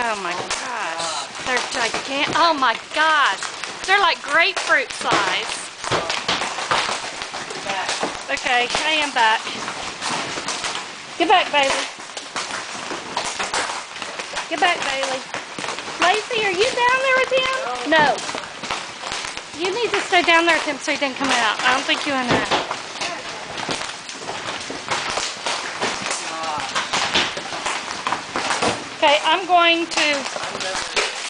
Oh my gosh. They're gigantic. Oh my gosh. They're like grapefruit size. Okay, I am back. Get back, Bailey. Get back, Bailey. Lacey, are you down there with him? No. You need to stay down there with him so he didn't come out. I don't think you want to. Okay, I'm going to